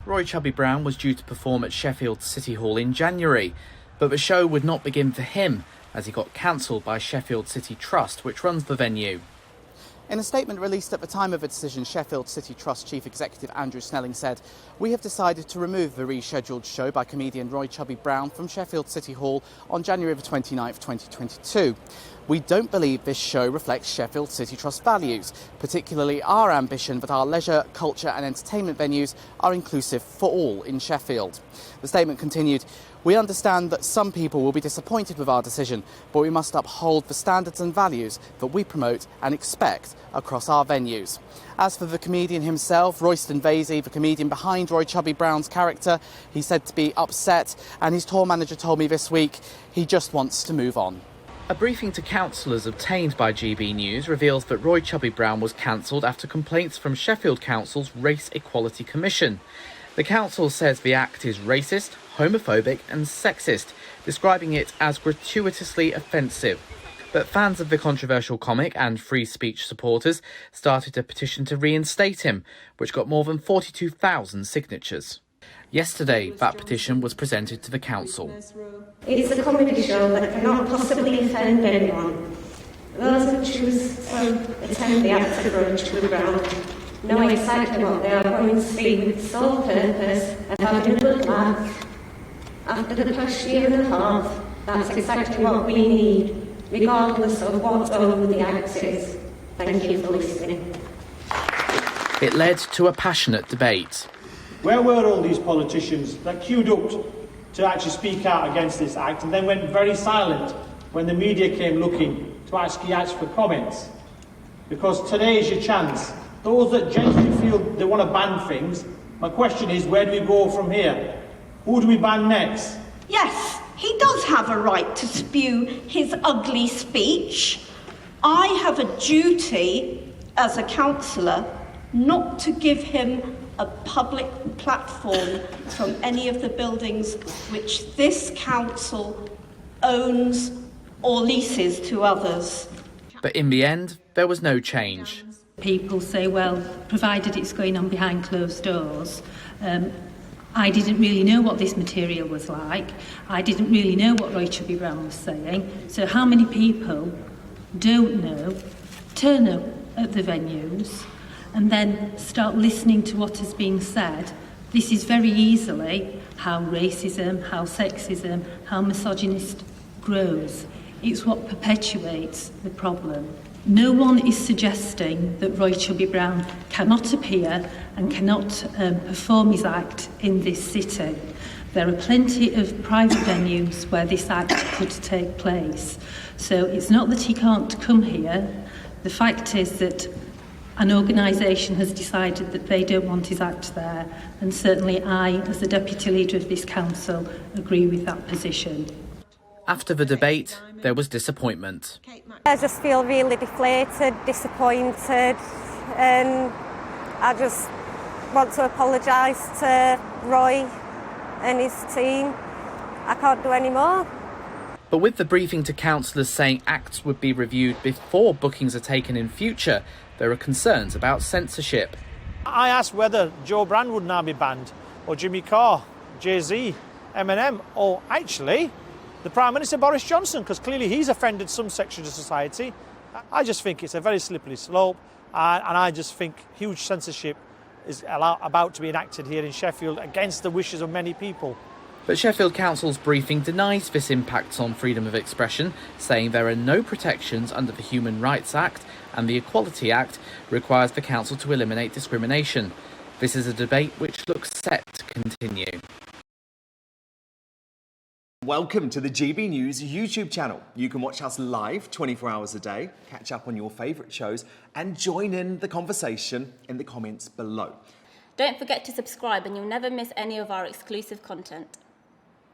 Roy Chubby Brown was due to perform at Sheffield City Hall in January, but the show would not begin for him as he got cancelled by Sheffield City Trust, which runs the venue. In a statement released at the time of the decision, Sheffield City Trust Chief Executive Andrew Snelling said, "We have decided to remove the rescheduled show by comedian Roy Chubby Brown from Sheffield City Hall on January 29th, 2022. We don't believe this show reflects Sheffield City Trust values, particularly our ambition that our leisure, culture and entertainment venues are inclusive for all in Sheffield." The statement continued, "We understand that some people will be disappointed with our decision, but we must uphold the standards and values that we promote and expect across our venues." As for the comedian himself, Royston Vasey, the comedian behind Roy Chubby Brown's character, he's said to be upset, and his tour manager told me this week he just wants to move on. A briefing to councillors obtained by GBNews reveals that Roy Chubby Brown was cancelled after complaints from Sheffield Council's Race Equality Commission. The council says the act is racist, homophobic and sexist, describing it as gratuitously offensive. But fans of the controversial comic and free speech supporters started a petition to reinstate him, which got more than 42,000 signatures. Yesterday, that petition was presented to the council. It is a comedy show that cannot possibly offend anyone. Those who choose to attend the act of Roy Chubby Brown know exactly what they are going to see with sole purpose of having a good laugh. After the past year and a half, that's exactly what we need, regardless of what over the act is. Thank you for listening. It led to a passionate debate. Where were all these politicians that queued up to actually speak out against this act and then went very silent when the media came looking to actually ask for comments? Because today is your chance. Those that genuinely feel they want to ban things, my question is, where do we go from here? Who do we ban next? Yes, he does have a right to spew his ugly speech. I have a duty as a councillor not to give him a public platform from any of the buildings which this council owns or leases to others. But in the end, there was no change. People say, well, provided it's going on behind closed doors, I didn't really know what this material was like. I didn't really know what Roy Chubby Brown was saying. So how many people don't know, turn up at the venues and then start listening to what is being said? This is very easily how racism, how sexism, how misogynist grows. It's what perpetuates the problem. No one is suggesting that Roy Chubby Brown cannot appear and cannot perform his act in this city. There are plenty of private venues where this act could take place. So it's not that he can't come here. The fact is that an organisation has decided that they don't want his act there, and certainly I, as the deputy leader of this council, agree with that position. After the debate, there was disappointment. I just feel really deflated, disappointed, and I just want to apologise to Roy and his team. I can't do any more. But with the briefing to councillors saying acts would be reviewed before bookings are taken in future, there are concerns about censorship. I asked whether Joe Brand would now be banned, or Jimmy Carr, Jay-Z, Eminem, or actually the Prime Minister Boris Johnson, because clearly he's offended some sections of society. I just think it's a very slippery slope, and I just think huge censorship is about to be enacted here in Sheffield against the wishes of many people. But Sheffield Council's briefing denies this impacts on freedom of expression, saying there are no protections under the Human Rights Act, and the Equality Act requires the council to eliminate discrimination. This is a debate which looks set to continue. Welcome to the GB News YouTube channel. You can watch us live 24 hours a day, catch up on your favourite shows and join in the conversation in the comments below. Don't forget to subscribe and you'll never miss any of our exclusive content.